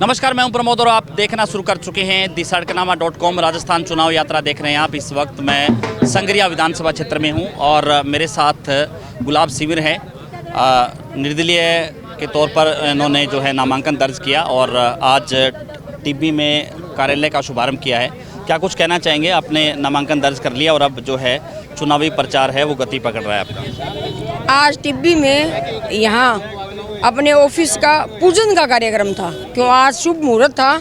नमस्कार, मैं हूं प्रमोद और आप देखना शुरू कर चुके हैं दी-सड़कनामा.com राजस्थान चुनाव यात्रा देख रहे हैं आप। इस वक्त मैं संगरिया विधानसभा क्षेत्र में हूं और मेरे साथ गुलाब सिंवर हैं। निर्दलीय के तौर पर इन्होंने जो है नामांकन दर्ज किया और आज टिब्बी में कार्यालय का शुभारंभ किया है। क्या कुछ कहना चाहेंगे? आपने नामांकन दर्ज कर लिया और अब जो है चुनावी प्रचार है वो गति पकड़ रहा है आपका। आज टिब्बी में यहाँ अपने ऑफिस का पूजन का कार्यक्रम था, क्यों आज शुभ मुहूर्त था,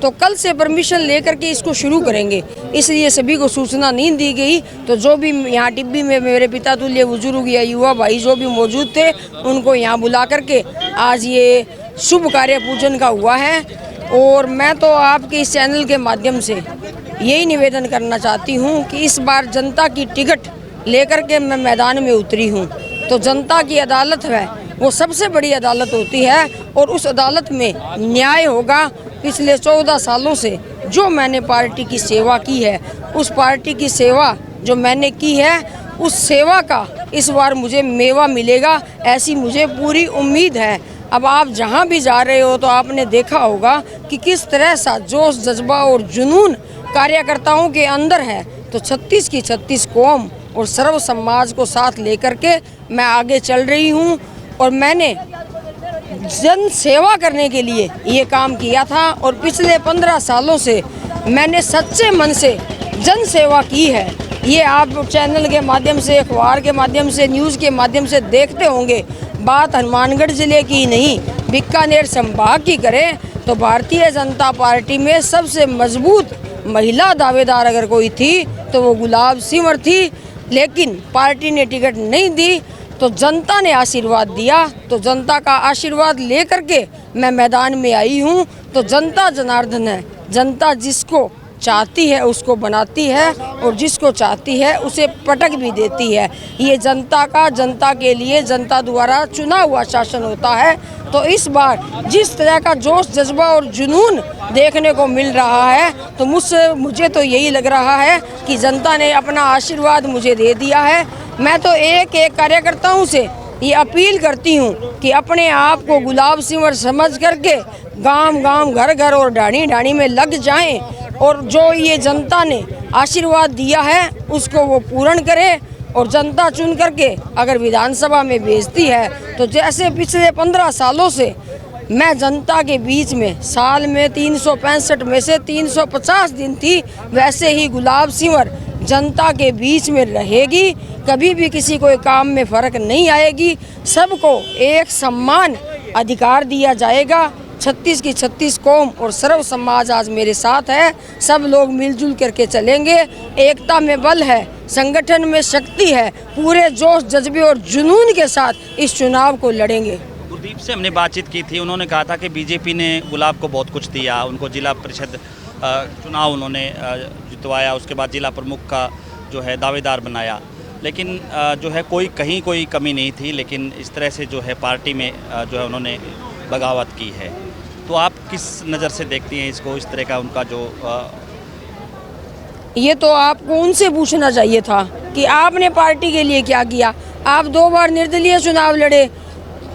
तो कल से परमिशन लेकर के इसको शुरू करेंगे, इसलिए सभी को सूचना नहीं दी गई। तो जो भी यहाँ टिब्बी में मेरे पिता तुल्य बुजुर्ग या युवा भाई जो भी मौजूद थे उनको यहाँ बुला करके आज ये शुभ कार्य पूजन का हुआ है। और मैं तो आपके इस चैनल के माध्यम से यही निवेदन करना चाहती हूँ कि इस बार जनता की टिकट लेकर के मैं मैदान में उतरी हूँ। तो जनता की अदालत है वो सबसे बड़ी अदालत होती है और उस अदालत में न्याय होगा। पिछले 14 सालों से जो मैंने पार्टी की सेवा की है, उस पार्टी की सेवा जो मैंने की है, उस सेवा का इस बार मुझे मेवा मिलेगा, ऐसी मुझे पूरी उम्मीद है। अब आप जहां भी जा रहे हो तो आपने देखा होगा कि किस तरह सा जोश जज्बा और जुनून कार्यकर्ताओं के अंदर है। तो 36 की 36 कौम और सर्व समाज को साथ लेकर के मैं आगे चल रही हूं और मैंने जन सेवा करने के लिए ये काम किया था और पिछले 15 सालों से मैंने सच्चे मन से जन सेवा की है। ये आप चैनल के माध्यम से, अखबार के माध्यम से, न्यूज़ के माध्यम से देखते होंगे। बात हनुमानगढ़ ज़िले की नहीं, बीकानेर संभाग की करें तो भारतीय जनता पार्टी में सबसे मजबूत महिला दावेदार अगर कोई थी तो वो गुलाब सिंवर थी, लेकिन पार्टी ने टिकट नहीं दी तो जनता ने आशीर्वाद दिया। तो जनता का आशीर्वाद लेकर के मैं मैदान में आई हूँ। तो जनता जनार्दन है, जनता जिसको चाहती है उसको बनाती है और जिसको चाहती है उसे पटक भी देती है। ये जनता का, जनता के लिए, जनता द्वारा चुना हुआ शासन होता है। तो इस बार जिस तरह का जोश जज्बा और जुनून देखने को मिल रहा है तो मुझे तो यही लग रहा है कि जनता ने अपना आशीर्वाद मुझे दे दिया है। मैं तो एक एक कार्यकर्ताओं से ये अपील करती हूँ कि अपने आप को गुलाब सिंवर समझ करके गांव गांव, घर घर और ढाणी ढाणी में लग जाएं और जो ये जनता ने आशीर्वाद दिया है उसको वो पूर्ण करे। और जनता चुन करके अगर विधानसभा में भेजती है तो जैसे पिछले 15 सालों से मैं जनता के बीच में साल में 365 में से 350 दिन थी, वैसे ही गुलाब सिंवर जनता के बीच में रहेगी। कभी भी किसी को काम में फ़र्क नहीं आएगी, सबको एक समान अधिकार दिया जाएगा। 36 की 36 कौम और सर्व समाज आज मेरे साथ है। सब लोग मिलजुल करके चलेंगे। एकता में बल है, संगठन में शक्ति है। पूरे जोश जज्बे और जुनून के साथ इस चुनाव को लड़ेंगे। गुरदीप से हमने बातचीत की थी, उन्होंने कहा था कि बीजेपी ने गुलाब को बहुत कुछ दिया, उनको जिला परिषद चुनाव उन्होंने जितवाया, उसके बाद जिला प्रमुख का जो है दावेदार बनाया, लेकिन जो है कोई कमी नहीं थी। लेकिन इस तरह से जो है पार्टी में जो है उन्होंने बगावत की है। तो आप किस नज़र से देखती हैं इसको, इस तरह का उनका जो ये तो आपको उनसे पूछना चाहिए था कि आपने पार्टी के लिए क्या किया। आप 2 बार निर्दलीय चुनाव लड़े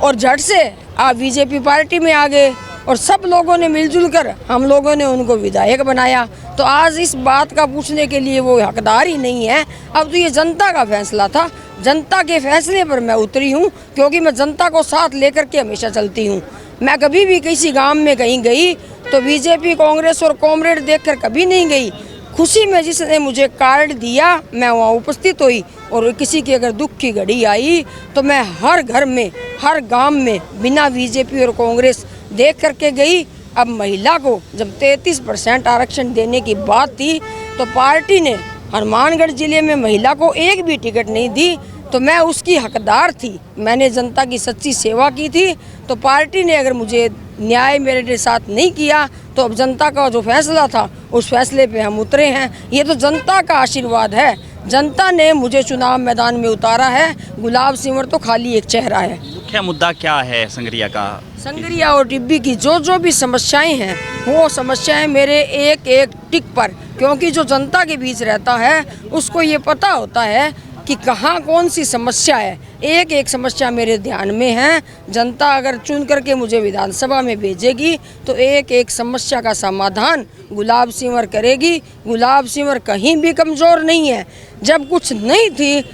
और झट से आप बीजेपी पार्टी में आ गए और सब लोगों ने मिलजुल कर हम लोगों ने उनको विधायक बनाया। तो आज इस बात का पूछने के लिए वो हकदार ही नहीं है। अब तो ये जनता का फैसला था, जनता के फैसले पर मैं उतरी हूँ, क्योंकि मैं जनता को साथ लेकर के हमेशा चलती हूँ। मैं कभी भी किसी गांव में कहीं गई तो बीजेपी, कांग्रेस और कॉमरेड देखकर कभी नहीं गई। खुशी में जिसने मुझे कार्ड दिया मैं वहाँ उपस्थित हुई और किसी की अगर दुख की घड़ी आई तो मैं हर घर में, हर गांव में बिना बीजेपी और कांग्रेस देख करके गई। अब महिला को जब 33% आरक्षण देने की बात थी तो पार्टी ने हनुमानगढ़ जिले में महिला को एक भी टिकट नहीं दी, तो मैं उसकी हकदार थी। मैंने जनता की सच्ची सेवा की थी। तो पार्टी ने अगर मुझे न्याय मेरे साथ नहीं किया तो अब जनता का जो फैसला था उस फैसले पे हम उतरे हैं। ये तो जनता का आशीर्वाद है, जनता ने मुझे चुनाव मैदान में उतारा है। गुलाब सिंवर तो खाली एक चेहरा है। मुख्य मुद्दा क्या है संगरिया का? संगरिया और टिब्बी की जो भी समस्याएं हैं वो समस्याएं मेरे एक एक टिक पर, क्योंकि जो जनता के बीच रहता है उसको ये पता होता है कि कहाँ कौन सी समस्या है। एक एक समस्या मेरे ध्यान में है। जनता अगर चुन करके मुझे विधानसभा में भेजेगी तो एक एक समस्या का समाधान गुलाब सिंवर करेगी। गुलाब सिंवर कहीं भी कमज़ोर नहीं है। जब कुछ नहीं थी,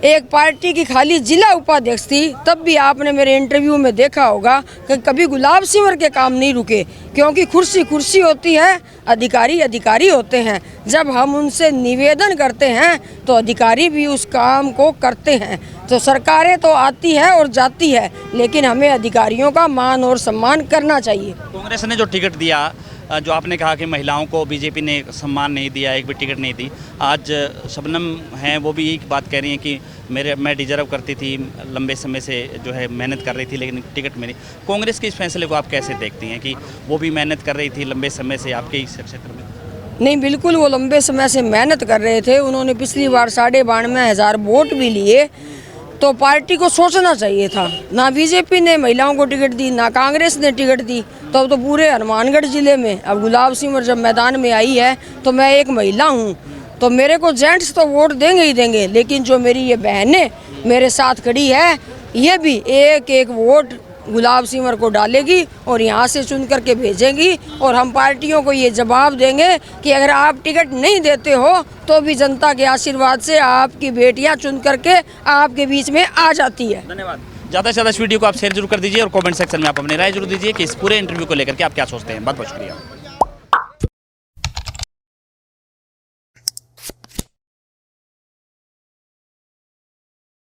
एक पार्टी की खाली जिला उपाध्यक्ष थी, तब भी आपने मेरे इंटरव्यू में देखा होगा कि कभी गुलाब सिंवर के काम नहीं रुके, क्योंकि कुर्सी कुर्सी होती है, अधिकारी अधिकारी होते हैं। जब हम उनसे निवेदन करते हैं तो अधिकारी भी उस काम को करते हैं। तो सरकारें तो आती है और जाती है, लेकिन हमें अधिकारियों का मान और सम्मान करना चाहिए। कांग्रेस ने जो टिकट दिया, जो आपने कहा कि महिलाओं को बीजेपी ने सम्मान नहीं दिया, एक भी टिकट नहीं दी, आज शबनम हैं वो भी एक बात कह रही हैं कि मैं डिजर्व करती थी, लंबे समय से जो है मेहनत कर रही थी, लेकिन टिकट मिली। कांग्रेस के इस फैसले को आप कैसे देखती हैं कि वो भी मेहनत कर रही थी लंबे समय से आपके इस क्षेत्र में? नहीं, बिल्कुल वो लंबे समय से मेहनत कर रहे थे। उन्होंने पिछली बार 92,500 वोट भी लिए, तो पार्टी को सोचना चाहिए था। ना बीजेपी ने महिलाओं को टिकट दी, ना कांग्रेस ने टिकट दी। तो पूरे हनुमानगढ़ जिले में अब गुलाब सिंवर जब मैदान में आई है तो मैं एक महिला हूँ, तो मेरे को जेंट्स तो वोट देंगे ही देंगे, लेकिन जो मेरी ये बहनें मेरे साथ खड़ी है, ये भी एक एक वोट गुलाब सिंवर को डालेगी और यहाँ से चुन करके भेजेंगी। और हम पार्टियों को ये जवाब देंगे कि अगर आप टिकट नहीं देते हो तो भी जनता के आशीर्वाद से आपकी बेटियाँ चुन करके आपके बीच में आ जाती है। धन्यवाद। ज़्यादा से ज़्यादा इस वीडियो को आप शेयर जरूर कर दीजिए और कमेंट सेक्शन में आप अपनी राय जरूर दीजिए कि इस पूरे इंटरव्यू को लेकर के आप क्या सोचते हैं। बहुत बहुत शुक्रिया।